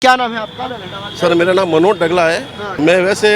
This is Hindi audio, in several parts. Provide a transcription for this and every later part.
क्या नाम है आपका? सर मेरा नाम मनोज डगला है। मैं वैसे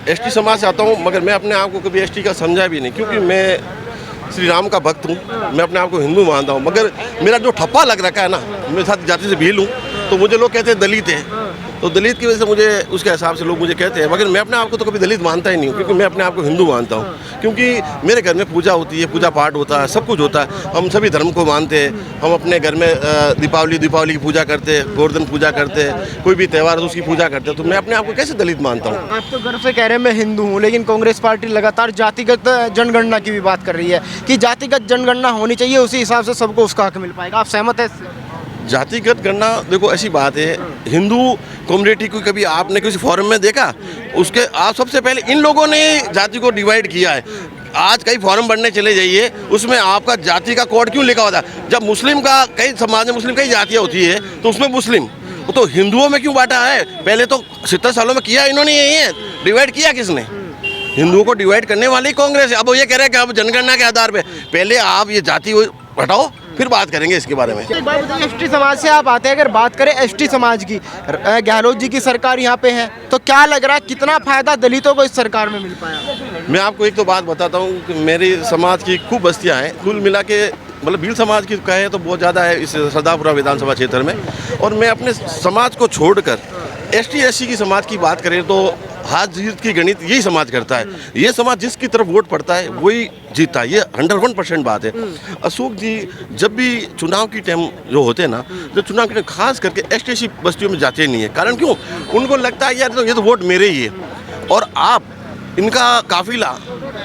एसटी समाज से आता हूँ, मगर मैं अपने आप को कभी एसटी का समझा भी नहीं, क्योंकि मैं श्री राम का भक्त हूँ। मैं अपने आप को हिंदू मानता हूँ, मगर मेरा जो ठप्पा लग रखा है ना, मेरे साथ जाति से भील हूँ, तो मुझे लोग कहते हैं दलित है। तो दलित की वजह से मुझे उसके हिसाब से लोग मुझे कहते हैं, मगर मैं अपने आप को तो कभी दलित मानता ही नहीं हूँ, क्योंकि मैं अपने आप को हिंदू मानता हूँ। क्योंकि मेरे घर में पूजा होती है, पूजा पाठ होता है, सब कुछ होता है। हम सभी धर्म को मानते हैं। हम अपने घर में दीपावली की पूजा करते हैं, गोवर्धन पूजा करते हैं, कोई भी त्यौहार है उसकी पूजा करते हैं। तो मैं अपने आप को कैसे दलित मानता हूँ? आप तो गर्व से कह रहे हैं मैं हिंदू हूँ, लेकिन कांग्रेस पार्टी लगातार जातिगत जनगणना की भी बात कर रही है कि जातिगत जनगणना होनी चाहिए, उसी हिसाब से सबको उसका हक मिल पाएगा। आप सहमत है इससे? जातिगत गणना देखो ऐसी बात है, हिंदू कम्युनिटी को कभी आपने किसी फॉरम में देखा? उसके आप सबसे पहले इन लोगों ने जाति को डिवाइड किया है। आज कई फॉर्म भरने चले जाइए, उसमें आपका जाति का कोड क्यों लिखा होता है? जब मुस्लिम का कई समाज में मुस्लिम कई जातियाँ होती है, तो उसमें मुस्लिम तो हिंदुओं में क्यों बांटा है? पहले तो 70 सालों में किया इन्होंने, यही है डिवाइड किया किसने? हिंदुओं को डिवाइड करने वाली कांग्रेस है। अब ये कह रहे हैं कि अब जनगणना के आधार पे पहले आप ये जाति हटाओ, फिर बात करेंगे इसके बारे में। एक बात बताइए, एसटी समाज से आप आते हैं, अगर बात करें एसटी समाज की, गहलोत जी की सरकार यहाँ पे है, तो क्या लग रहा है कितना फायदा दलितों को इस सरकार में मिल पाया? मैं आपको एक तो बात बताता हूँ कि मेरी समाज की खूब बस्तियाँ हैं, कुल मिला के मतलब भील समाज की कहे तो बहुत ज़्यादा है इस सरदारपुरा विधानसभा क्षेत्र में। और मैं अपने समाज को छोड़कर एसटी एससी की समाज की बात करें तो हाथ जीत की गणित यही समाज करता है। ये समाज जिसकी तरफ वोट पड़ता है वही जीतता है, ये 101% बात है। अशोक जी जब भी चुनाव की टाइम जो होते हैं ना, जो चुनाव के टाइम खास करके एसटी एससी बस्तियों में जाते नहीं है। कारण क्यों? उनको लगता है यार ये तो वोट मेरे ही है। और आप इनका काफिला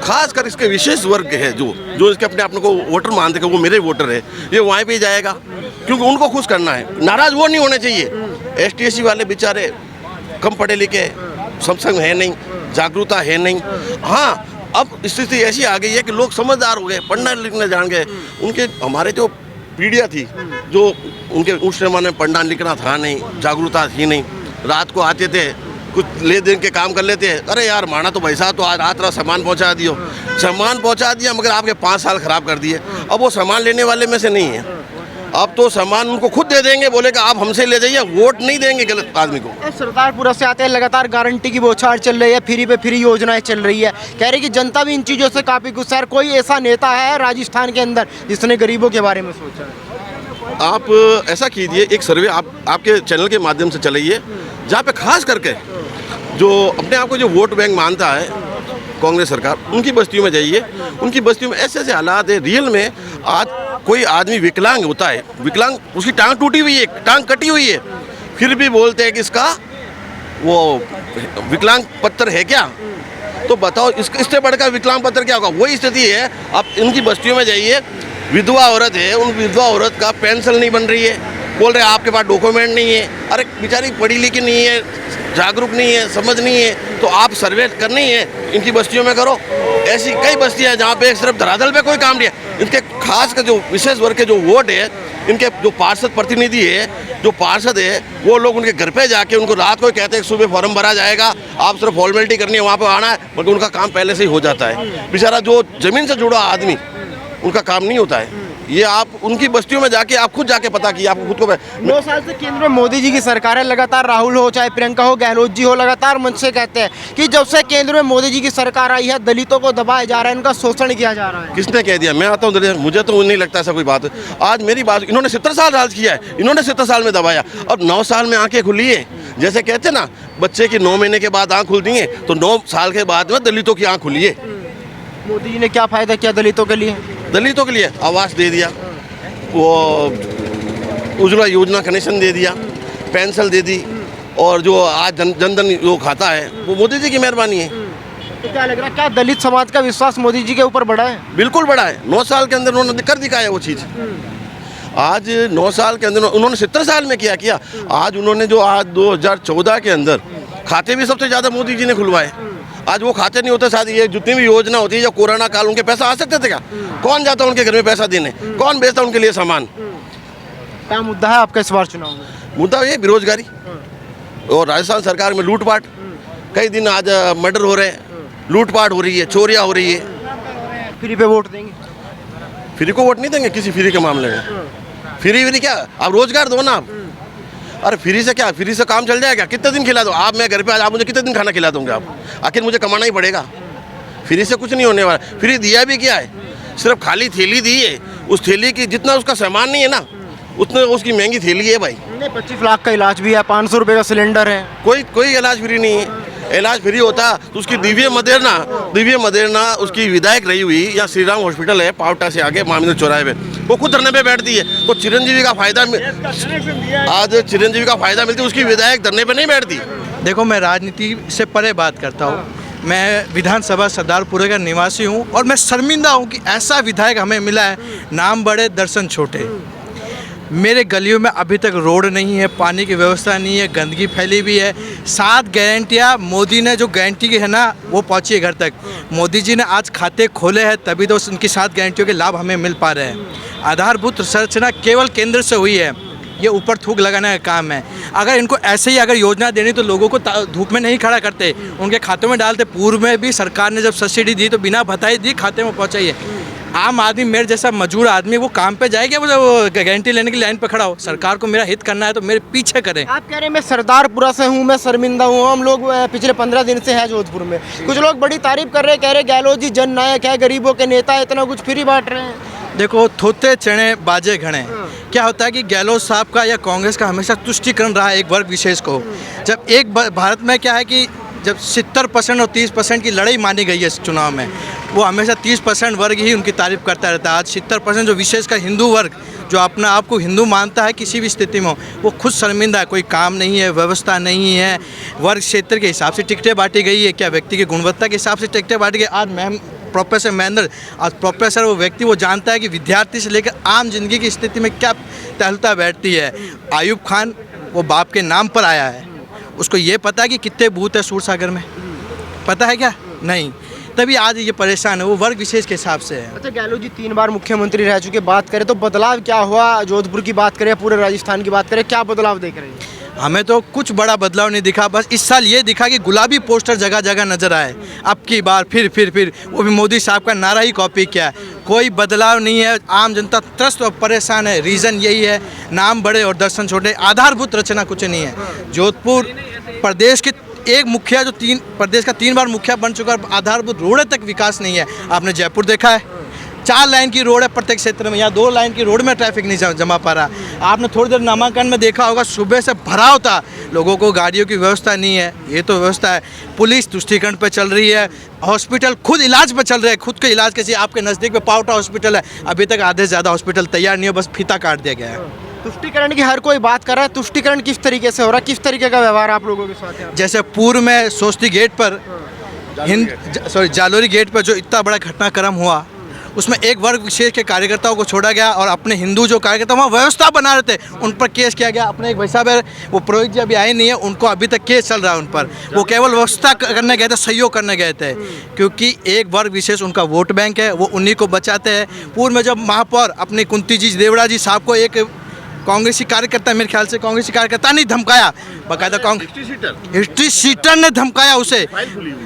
खास कर इसके विशेष वर्ग है जो इसके अपने आप को वोटर मानते हैं, वो मेरे वोटर है, ये वहाँ पे जाएगा क्योंकि उनको खुश करना है। नाराज वो नहीं होने चाहिए। एसटी एससी वाले बेचारे कम पढ़े लिखे, सत्संग है नहीं, जागरूकता है नहीं। हाँ, अब स्थिति ऐसी आ गई है कि लोग समझदार हो गए, पढ़ना लिखना जान गए। उनके हमारे जो पीढ़ियाँ थी, जो उनके उस जमाने में पढ़ना लिखना था नहीं, जागरूकता थी नहीं, रात को आते थे कुछ ले देन के काम कर लेते हैं। अरे यार माना तो भाई साहब तो आज रात सामान पहुंचा दिया, मगर आपके 5 साल खराब कर दिए। अब वो सामान लेने वाले में से नहीं है, अब तो सामान उनको खुद दे देंगे, बोलेगा आप हमसे ले जाइए, वोट नहीं देंगे गलत आदमी को। सरदारपुरा से आते हैं, लगातार गारंटी की बौछार चल रही है, फ्री पे फ्री योजनाएं चल रही है, कह रही कि जनता भी इन चीज़ों से काफ़ी गुस्सा है। कोई ऐसा नेता है राजस्थान के अंदर जिसने गरीबों के बारे में सोचा है? आप ऐसा कीजिए, एक सर्वे आपके चैनल के माध्यम से चलाइए, जहाँ पे खास करके जो अपने आप को जो वोट बैंक मानता है कांग्रेस सरकार, उनकी बस्तियों में जाइए। उनकी बस्तियों में ऐसे ऐसे हालात है, रियल में आज कोई आदमी विकलांग होता है, विकलांग उसकी टांग टूटी हुई है, टांग कटी हुई है, फिर भी बोलते हैं कि इसका वो विकलांग पत्र है क्या? तो बताओ इससे बढ़कर विकलांग पत्र क्या होगा? वही स्थिति है। आप इनकी बस्तियों में जाइए, विधवा औरत है, उन विधवा औरत का पेंशन नहीं बन रही है, बोल रहे आपके पास डॉक्यूमेंट नहीं है। अरे बेचारी पढ़ी लिखी नहीं है, जागरूक नहीं है, समझ नहीं है, तो आप सर्वे करनी है इनकी बस्तियों में करो। ऐसी कई बस्तियां हैं जहाँ पे सिर्फ धरातल पे कोई काम नहीं है। इनके खास कर जो विशेष वर्ग के जो वोट है, इनके जो पार्षद प्रतिनिधि है, जो पार्षद है, वो लोग उनके घर पे जाके उनको रात को कहते हैं सुबह फॉर्म भरा जाएगा, आप सिर्फ फॉर्मेलिटी करनी है, वहाँ पे आना है, बल्कि उनका काम पहले से ही हो जाता है। बेचारा जो जमीन से जुड़ा आदमी, उनका काम नहीं होता है। ये आप उनकी बस्तियों में जाके आप खुद जाके पता किया, आपको खुद को 9 साल से केंद्र में मोदी जी की सरकार है, लगातार राहुल हो चाहे प्रियंका हो, गहलोत जी हो, लगातार मंच से कहते हैं कि जब से केंद्र में मोदी जी की सरकार आई है, दलितों को दबाया जा रहा है, इनका शोषण किया जा रहा है। किसने कह दिया? मैं आता हूँ, मुझे तो नहीं लगता ऐसा कोई बात है। आज मेरी बात, इन्होंने 70 साल राज किया है, इन्होंने 70 साल में दबाया, अब 9 साल में आंखें खुली है। जैसे कहते ना, बच्चे की 9 महीने के बाद आँख खुलती है, तो 9 साल के बाद में दलितों की आँख खुली है। मोदी जी ने क्या फायदा किया दलितों के लिए? दलितों के लिए आवास दे दिया, वो उज्ज्वला योजना कनेक्शन दे दिया, पेंशन दे दी, और जो आज जनधन जो खाता है वो मोदी जी की मेहरबानी है। तो क्या लग रहा है, क्या दलित समाज का विश्वास मोदी जी के ऊपर बढ़ा है? बिल्कुल बढ़ा है। 9 साल के अंदर उन्होंने कर दिखाया वो चीज़। आज 9 साल के अंदर उन्होंने 70 साल में किया। आज उन्होंने जो आज 2014 के अंदर खाते भी सबसे ज़्यादा मोदी जी ने खुलवाए। आज वो खाते नहीं होते, शायद ये जितनी भी योजना होती है, जो कोरोना काल उनके पैसा आ सकते थे क्या? कौन जाता उनके घर में पैसा देने? कौन बेचता उनके लिए सामान? क्या मुद्दा है आपका इस बार चुनाव में? मुद्दा ये बेरोजगारी और राजस्थान सरकार में लूटपाट। कई दिन आज मर्डर हो रहे हैं, लूटपाट हो रही है, चोरियां हो रही है। फ्री पे वोट देंगे? फ्री को वोट नहीं देंगे किसी फ्री के मामले में। फ्री क्या, आप रोजगार दो ना। अरे फ्री से क्या, फ्री से काम चल जाएगा? कितने दिन खिला दो आप, मैं घर पे आप मुझे कितने दिन खाना खिला दोगे आप? आखिर मुझे कमाना ही पड़ेगा। फ्री से कुछ नहीं होने वाला। फ्री दिया भी क्या है, सिर्फ खाली थैली दी है। उस थैली की जितना उसका सामान नहीं है ना, उतने उसकी महंगी थैली है भाई। नहीं, 25 लाख का इलाज भी है, 500 रुपये का सिलेंडर है। कोई इलाज फ्री नहीं है। इलाज फ्री होता तो उसकी दिव्य मदेरना उसकी विधायक रही हुई, या श्री राम हॉस्पिटल है पावटा से आगे मामिंदर चौराहे पे, वो खुद धरने पे बैठती है। तो चिरंजीवी का फायदा आज चिरंजीवी का फायदा मिलती है, उसकी विधायक धरने पे नहीं बैठती। देखो, मैं राजनीति से परे बात करता हूँ। मैं विधानसभा सरदारपुरा का निवासी हूँ और मैं शर्मिंदा हूँ कि ऐसा विधायक हमें मिला है, नाम बड़े दर्शन छोटे। मेरे गलियों में अभी तक रोड नहीं है, पानी की व्यवस्था नहीं है, गंदगी फैली हुई है। 7 गारंटियाँ मोदी ने जो गारंटी की है ना, वो पहुँची है घर तक। मोदी जी ने आज खाते खोले हैं, तभी तो उनकी 7 गारंटियों के लाभ हमें मिल पा रहे हैं। आधारभूत संरचना केवल केंद्र से हुई है, ये ऊपर थूक लगाने का काम है। अगर इनको ऐसे ही अगर योजना देनी तो लोगों को धूप में नहीं खड़ा करते, उनके खातों में डालते। पूर्व में भी सरकार ने जब सब्सिडी दी तो बिना बताई दी, खाते में पहुँचाई है। आम आदमी, मेरे जैसा मजदूर आदमी, वो काम पे जाएगा, वो गारंटी लेने की लाइन पे खड़ा हो? सरकार को मेरा हित करना है तो मेरे पीछे करें। आप कह रहे हैं मैं सरदारपुरा से हूँ, मैं शर्मिंदा हूँ। हम लोग पिछले 15 दिन से हैं जोधपुर में। कुछ लोग बड़ी तारीफ कर रहे हैं, कह रहे गहलोत जी जननायक है, गरीबों के नेता है, इतना कुछ फ्री बांट रहे हैं। देखो, थोते चने बाजे घड़े। क्या होता है कि गहलोत साहब का या कांग्रेस का हमेशा तुष्टिकरण रहा है एक वर्ग विशेष को। जब एक भारत में क्या है कि जब 70% और 30% की लड़ाई मानी गई है इस चुनाव में, वो हमेशा 30% वर्ग ही उनकी तारीफ करता रहता है। आज 70% जो विशेषकर हिंदू वर्ग, जो अपना आप को हिंदू मानता है किसी भी स्थिति में, वो खुद शर्मिंदा है। कोई काम नहीं है, व्यवस्था नहीं है, वर्ग क्षेत्र के हिसाब से टिकटें बांटी गई है, क्या व्यक्ति की गुणवत्ता के हिसाब से टिकटें बांटी गई। आज प्रोफेसर महेंद्र, आज प्रोफेसर वो व्यक्ति, वो जानता है कि विद्यार्थी से लेकर आम जिंदगी की स्थिति में क्या टहलता बैठती है। आयुब खान वो बाप के नाम पर आया है, उसको ये पता है कि कितने बूथ है सूरसागर में, पता है क्या? नहीं। तभी आज ये परेशान है, वो वर्ग विशेष के हिसाब से है। अच्छा, गहलोत जी 3 बार मुख्यमंत्री रह चुके, बात करें तो बदलाव क्या हुआ? जोधपुर की बात करें, पूरे राजस्थान की बात करें, क्या बदलाव देख रहे हैं? हमें तो कुछ बड़ा बदलाव नहीं दिखा। बस इस साल ये दिखा कि गुलाबी पोस्टर जगह जगह नजर आए। अब की बार फिर वो भी मोदी साहब का नारा ही कॉपी किया। कोई बदलाव नहीं है, आम जनता त्रस्त और परेशान है। रीज़न यही है, नाम बड़े और दर्शन छोटे, आधारभूत रचना कुछ नहीं है। जोधपुर प्रदेश के एक मुखिया जो प्रदेश का 3 बार मुखिया बन चुका, आधारभूत रोड तक विकास नहीं है। आपने जयपुर देखा है, 4 लाइन की रोड है प्रत्येक क्षेत्र में, यहाँ 2 लाइन की रोड में ट्रैफिक नहीं जमा पा रहा। आपने थोड़ी देर नामांकन में देखा होगा, सुबह से भरा होता, लोगों को गाड़ियों की व्यवस्था नहीं है। ये तो व्यवस्था है। पुलिस तुष्टिकरण पे चल रही है, हॉस्पिटल खुद इलाज पे चल रहे हैं, खुद के इलाज कैसे। आपके नज़दीक में पावटा हॉस्पिटल है, अभी तक आधे से ज़्यादा हॉस्पिटल तैयार नहीं हो, बस फीता काट दिया गया है। तुष्टिकरण की हर कोई बात कर रहा है, तुष्टिकरण किस तरीके से हो रहा है, किस तरीके का व्यवहार आप लोगों के साथ है? जैसे पूर्व में सोस्ती गेट पर जालोरी गेट पर जो इतना बड़ा घटनाक्रम हुआ, उसमें एक वर्ग विशेष के कार्यकर्ताओं को छोड़ा गया और अपने हिंदू जो कार्यकर्ता वहाँ व्यवस्था बना रहे थे उन पर केस किया गया। अपने एक भाई साहब है, वो पुरोहित जी अभी आए नहीं है, उनको अभी तक केस चल रहा है उन पर। वो केवल व्यवस्था करने गए थे, सहयोग करने गए थे, क्योंकि एक वर्ग विशेष उनका वोट बैंक है, वो उन्हीं को बचाते हैं। पूर्व में जब महापौर अपने कुंती जी देवड़ा जी साहब को एक कांग्रेसी कार्यकर्ता, मेरे ख्याल से कांग्रेसी कार्यकर्ता नहीं धमकाया, बाकायदा हिस्ट्री सीटर ने धमकाया उसे,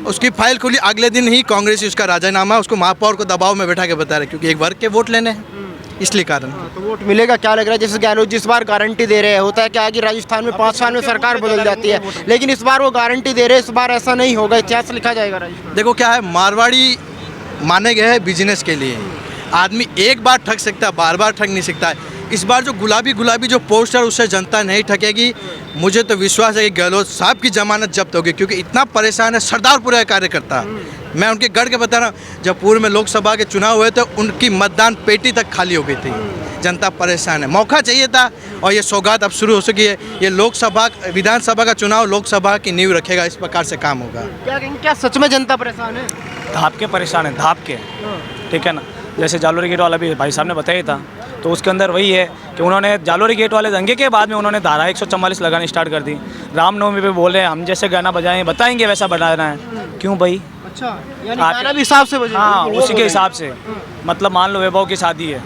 उसकी फाइल खुली, अगले दिन ही कांग्रेसी उसका राजीनामा उसको महापौर को दबाव में बैठा के बता रहे, क्योंकि एक वर्ग के वोट लेने हैं, इसलिए कारण। तो वोट मिलेगा क्या लग रहा है? जैसे गहलोत जिस बार गारंटी दे रहे हैं, होता है क्या है कि राजस्थान में 5 साल में सरकार बदल जाती है, लेकिन इस बार वो गारंटी दे रहे हैं, इस बार ऐसा नहीं होगा, इतिहास लिखा जाएगा राजस्थान। देखो क्या है, मारवाड़ी माने गए हैं बिजनेस के लिए। आदमी एक बार ठग सकता है, बार बार ठग नहीं सकता है। इस बार जो गुलाबी जो पोस्टर, उससे जनता नहीं ठगेगी। मुझे तो विश्वास है कि गहलोत साहब की जमानत जब्त होगी, क्योंकि इतना परेशान है सरदारपुरा कार्यकर्ता। मैं उनके गढ़ के बता रहा हूँ, जब पूर्व में लोकसभा के चुनाव हुए थे, उनकी मतदान पेटी तक खाली हो गई थी। जनता परेशान है, मौका चाहिए था, और ये सौगात अब शुरू हो चुकी है। ये लोकसभा विधानसभा का चुनाव लोकसभा की नींव रखेगा, इस प्रकार से काम होगा। क्या सच में जनता परेशान है? धाप के परेशान है, धाप के, ठीक है ना। जैसे जालोरी गेट वाला भी भाई साहब ने बताया था, तो उसके अंदर वही है कि उन्होंने जालोरी गेट वाले दंगे के बाद में उन्होंने धारा 144 लगानी स्टार्ट कर दी। रामनवमी पे बोल रहे हैं हम जैसे गाना बजाएं बताएंगे वैसा बनाना है। क्यों भाई? अच्छा, यानी गाना भी हिसाब से बजाना? हाँ, उसी के हिसाब से, मतलब मान लो वैभव की शादी है,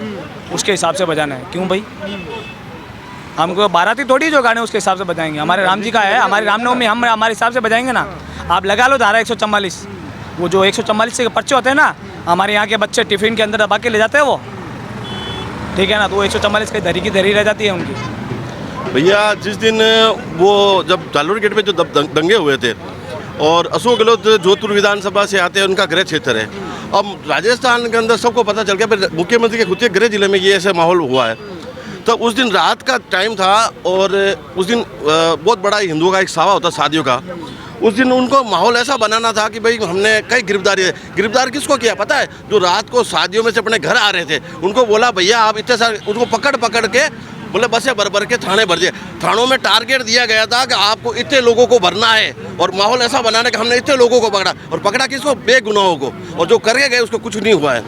उसके हिसाब से बजाना है। क्यों भाई? हमको बाराती थोड़ी जो गाने उसके हिसाब से बजाएंगे। हमारे राम जी का है, हमारे रामनवमी, हम हमारे हिसाब से बजाएंगे ना। आप लगा लो धारा 144, वो जो 144 के पर्चे होते हैं ना, हमारे यहाँ के बच्चे टिफ़िन के अंदर दबा के ले जाते हैं वो, ठीक है ना। तो वो 144 की धरी रह जाती है उनकी। भैया जिस दिन वो जब जालोर गेट पे जो दंगे हुए थे और अशोक गहलोत जोधपुर विधानसभा से आते हैं, उनका गृह क्षेत्र है। अब राजस्थान के अंदर सबको पता चल गया, फिर मुख्यमंत्री के खुद के गृह जिले में ये ऐसा माहौल हुआ है। तो उस दिन रात का टाइम था और उस दिन बहुत बड़ा हिंदुओं का एक सावा होता शादियों का। उस दिन उनको माहौल ऐसा बनाना था कि भाई हमने कई गिरफ्तार किसको किया पता है? जो रात को शादियों में से अपने घर आ रहे थे उनको बोला भैया आप इतने सारे, उनको पकड़ के मतलब बसें भर के थाने भर दिए। थानों में टारगेट दिया गया था कि आपको इतने लोगों को भरना है और माहौल ऐसा बनाना कि हमने इतने लोगों को पकड़ा, और पकड़ा किसको? बेगुनाहों को, और जो करके गए उसको कुछ नहीं हुआ है।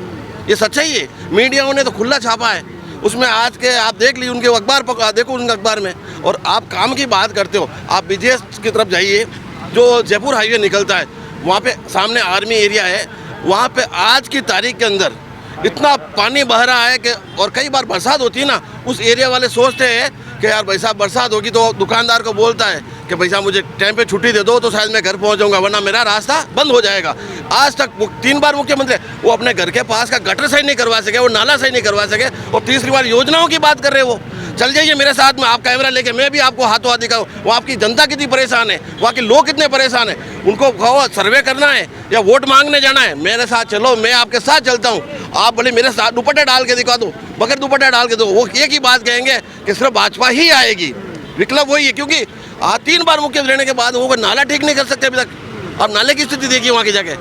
ये सच्चाई है। मीडियाओं ने तो खुला छापा है, उसमें आज के आप देख ली उनके अखबार देखो उनके अखबार में। और आप काम की बात करते हो, आप विदेश की तरफ जाइए, जो जयपुर हाईवे निकलता है वहाँ पे सामने आर्मी एरिया है, वहाँ पे आज की तारीख के अंदर इतना पानी बह रहा है कि, और कई बार बरसात होती है ना, उस एरिया वाले सोचते हैं कि यार भाई साहब बरसात होगी तो दुकानदार को बोलता है कि भाई साहब मुझे टाइम पे छुट्टी दे दो तो शायद मैं घर पहुंच जाऊंगा, वरना मेरा रास्ता बंद हो जाएगा। आज तक 3 बार मुख्यमंत्री वो अपने घर के पास का गटर सही नहीं करवा सके, वो नाला सही नहीं करवा सके, और तीसरी बार योजनाओं की बात कर रहे वो। चल जाइए मेरे साथ में, आप कैमरा लेके, मैं भी आपको हाथों हाथ दिखाऊँ वहाँ आपकी जनता कितनी परेशान है, वहाँ के लोग कितने परेशान है। उनको कहो सर्वे करना है या वोट मांगने जाना है, मेरे साथ चलो, मैं आपके साथ चलता हूँ। आप बोले मेरे साथ दुपट्टा डाल के दिखा दो, बगैर दुपट्टा डाल के दो, वो एक ही बात कहेंगे कि सिर्फ भाजपा ही आएगी। विकल्प वही है, क्योंकि 3 बार मुख्यमंत्री रहने के बाद वो नाला ठीक नहीं कर सकते अभी तक। अब नाले की स्थिति देखिए वहाँ की जाके।